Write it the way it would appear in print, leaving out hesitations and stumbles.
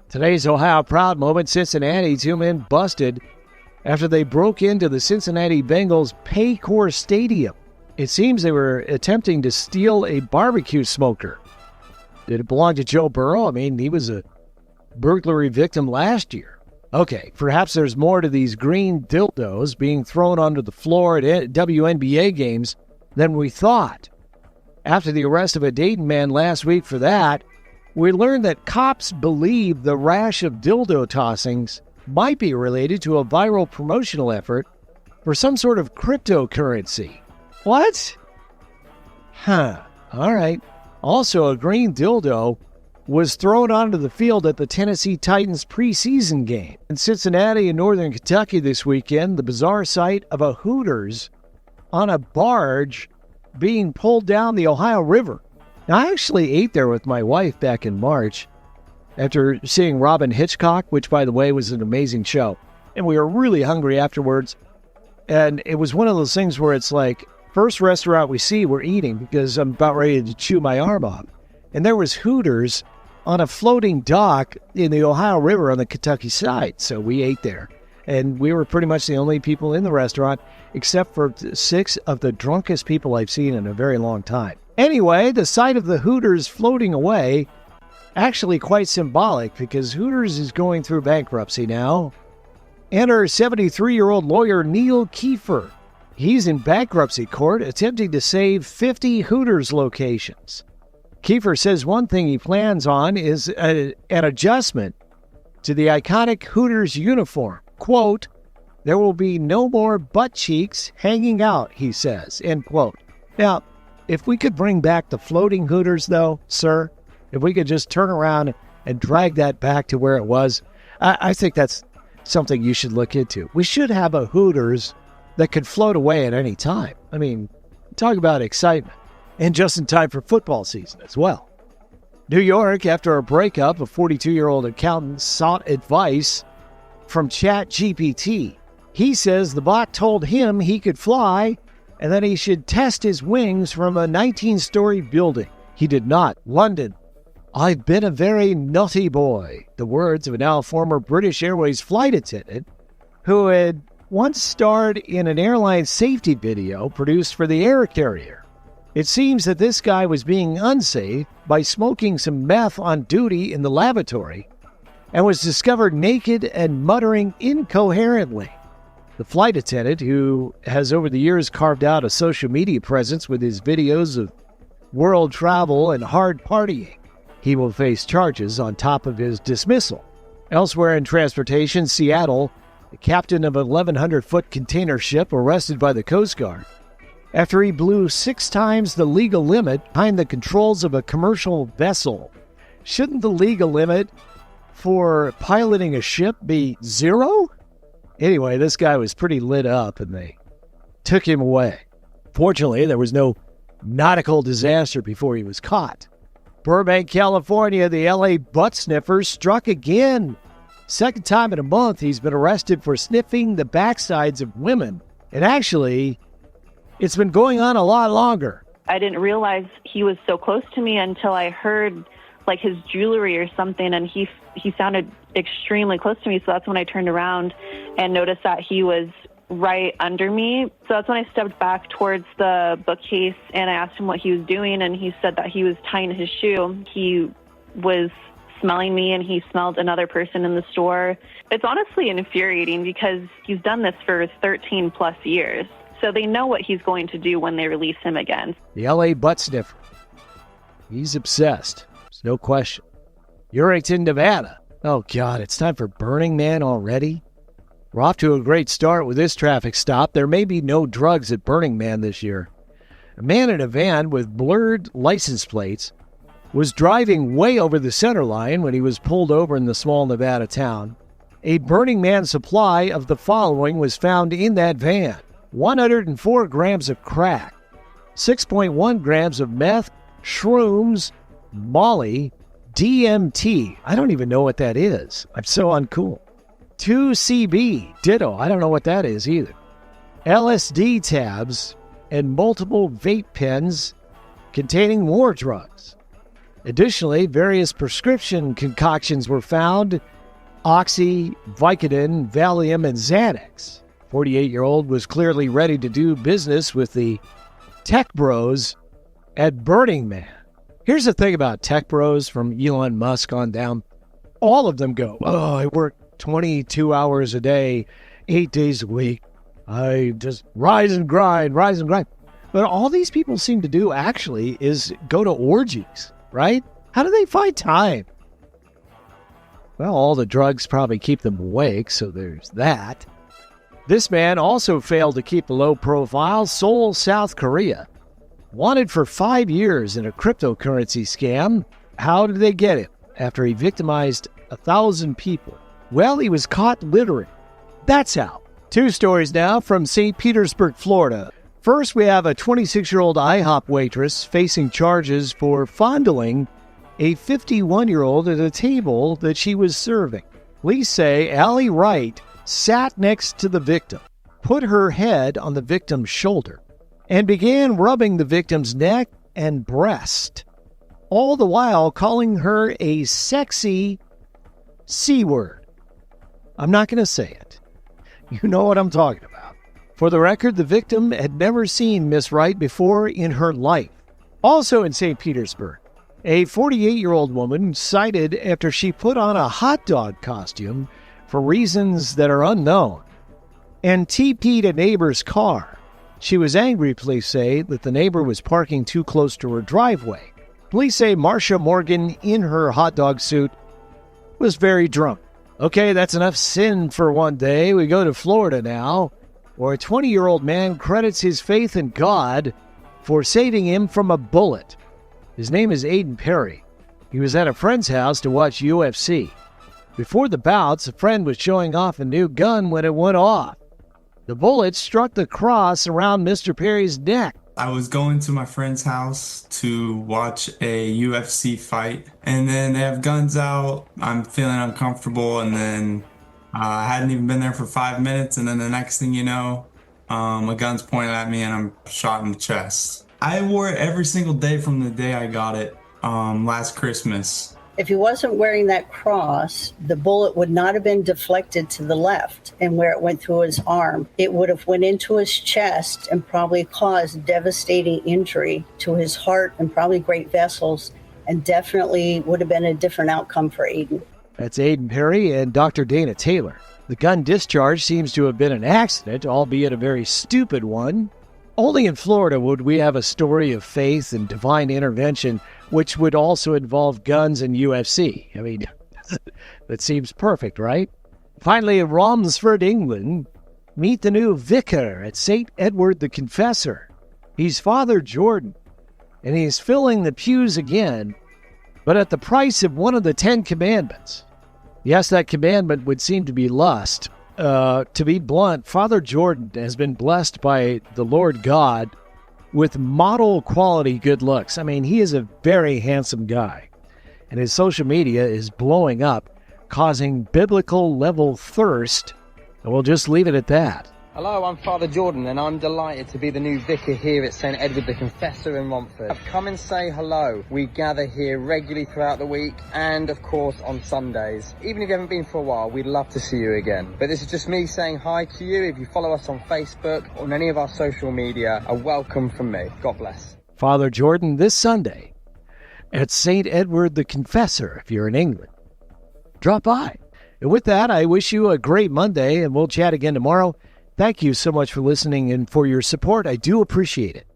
Today's Ohio Proud moment, Cincinnati, 2 men busted after they broke into the Cincinnati Bengals Paycor Stadium. It seems they were attempting to steal a barbecue smoker. Did it belong to Joe Burrow? I mean, he was a burglary victim last year. Okay, perhaps there's more to these green dildos being thrown onto the floor at WNBA games than we thought. After the arrest of a Dayton man last week for that, we learned that cops believe the rash of dildo tossings might be related to a viral promotional effort for some sort of cryptocurrency. What? All right. Also, a green dildo was thrown onto the field at the Tennessee Titans preseason game. In Cincinnati and northern Kentucky this weekend, the bizarre sight of a Hooters on a barge being pulled down the Ohio River. Now, I actually ate there with my wife back in March after seeing Robin Hitchcock, which, by the way, was an amazing show. And we were really hungry afterwards. And it was one of those things where it's like, first restaurant we see, we're eating because I'm about ready to chew my arm off. And there was Hooters on a floating dock in the Ohio River on the Kentucky side. So we ate there. And we were pretty much the only people in the restaurant, except for 6 of the drunkest people I've seen in a very long time. Anyway, the sight of the Hooters floating away, actually quite symbolic because Hooters is going through bankruptcy now. Enter 73-year-old lawyer Neil Kiefer. He's in bankruptcy court attempting to save 50 Hooters locations. Kiefer says one thing he plans on is an adjustment to the iconic Hooters uniform. Quote, "There will be no more butt cheeks hanging out," he says, end quote. Now, if we could bring back the floating Hooters, though, sir, if we could just turn around and drag that back to where it was, I think that's something you should look into. We should have a Hooters that could float away at any time. I mean, talk about excitement. And just in time for football season as well. New York, after a breakup, a 42-year-old accountant sought advice from ChatGPT. He says the bot told him he could fly and that he should test his wings from a 19-story building. He did not. London. "I've been a very naughty boy." The words of a now former British Airways flight attendant who had once starred in an airline safety video produced for the air carrier. It seems that this guy was being unsafe by smoking some meth on duty in the lavatory and was discovered naked and muttering incoherently. The flight attendant, who has over the years carved out a social media presence with his videos of world travel and hard partying, he will face charges on top of his dismissal. Elsewhere in transportation, Seattle, the captain of an 1,100-foot container ship arrested by the Coast Guard after he blew 6 times the legal limit behind the controls of a commercial vessel. Shouldn't the legal limit for piloting a ship be 0? Anyway, this guy was pretty lit up and they took him away. Fortunately, there was no nautical disaster before he was caught. Burbank, California, the LA butt sniffer struck again. Second time in a month, he's been arrested for sniffing the backsides of women. And actually, it's been going on a lot longer. I didn't realize he was so close to me until I heard like his jewelry or something, and he sounded extremely close to me. So that's when I turned around and noticed that he was right under me. So that's when I stepped back towards the bookcase and I asked him what he was doing, and he said that he was tying his shoe. He was smelling me and he smelled another person in the store. It's honestly infuriating because he's done this for 13 plus years. So they know what he's going to do when they release him again. The LA butt sniffer. He's obsessed. There's no question. Urickton, Nevada. Oh, God, it's time for Burning Man already? We're off to a great start with this traffic stop. There may be no drugs at Burning Man this year. A man in a van with blurred license plates was driving way over the center line when he was pulled over in the small Nevada town. A Burning Man supply of the following was found in that van: 104 grams of crack, 6.1 grams of meth, shrooms, Molly, DMT. I don't even know what that is. I'm so uncool. 2CB, ditto. I don't know what that is either. LSD tabs and multiple vape pens containing more drugs. Additionally, various prescription concoctions were found: Oxy, Vicodin, Valium, and Xanax. 48-year-old was clearly ready to do business with the tech bros at Burning Man. Here's the thing about tech bros from Elon Musk on down. All of them go, oh, I work 22 hours a day, 8 days a week. I just rise and grind. But all these people seem to do actually is go to orgies, right? How do they find time? Well, all the drugs probably keep them awake, so there's that. This man also failed to keep a low profile. Seoul, South Korea. Wanted for 5 years in a cryptocurrency scam. How did they get him? After he victimized 1,000 people. Well, he was caught littering. That's how. 2 stories now from St. Petersburg, Florida. First, we have a 26-year-old IHOP waitress facing charges for fondling a 51-year-old at a table that she was serving. Police say Allie Wright sat next to the victim, put her head on the victim's shoulder, and began rubbing the victim's neck and breast, all the while calling her a sexy C-word. I'm not going to say it. You know what I'm talking about. For the record, the victim had never seen Miss Wright before in her life. Also in St. Petersburg, a 48-year-old woman cited after she put on a hot dog costume for reasons that are unknown and TP'd a neighbor's car. She was angry, police say, that the neighbor was parking too close to her driveway. Police say Marcia Morgan, in her hot dog suit, was very drunk. Okay, that's enough sin for one day. We go to Florida now, where a 20-year-old man credits his faith in God for saving him from a bullet. His name is Aiden Perry. He was at a friend's house to watch UFC. Before the bouts, a friend was showing off a new gun when it went off. The bullet struck the cross around Mr. Perry's neck. I was going to my friend's house to watch a UFC fight, and then they have guns out. I'm feeling uncomfortable, and then I hadn't even been there for 5 minutes, and then the next thing you know, a gun's pointed at me and I'm shot in the chest. I wore it every single day from the day I got it last Christmas. If he wasn't wearing that cross, the bullet would not have been deflected to the left, and where it went through his arm, it would have went into his chest and probably caused devastating injury to his heart and probably great vessels, and definitely would have been a different outcome for Aiden. That's Aiden Perry and Dr. Dana Taylor. The gun discharge seems to have been an accident, albeit a very stupid one. Only in Florida would we have a story of faith and divine intervention, which would also involve guns and UFC. I mean, that seems perfect, right? Finally, in Romsford, England, meet the new Vicar at St. Edward the Confessor. He's Father Jordan, and he's filling the pews again, but at the price of one of the 10 commandments. Yes, that commandment would seem to be lust. To be blunt, Father Jordan has been blessed by the Lord God with model quality good looks. I mean, he is a very handsome guy, and his social media is blowing up, causing biblical level thirst, and we'll just leave it at that. Hello, I'm Father Jordan, and I'm delighted to be the new vicar here at St. Edward the Confessor in Romford. Come and say hello. We gather here regularly throughout the week and, of course, on Sundays. Even if you haven't been for a while, we'd love to see you again. But this is just me saying hi to you. If you follow us on Facebook or on any of our social media, a welcome from me. God bless. Father Jordan this Sunday at St. Edward the Confessor, if you're in England. Drop by. And with that, I wish you a great Monday, and we'll chat again tomorrow. Thank you so much for listening and for your support. I do appreciate it.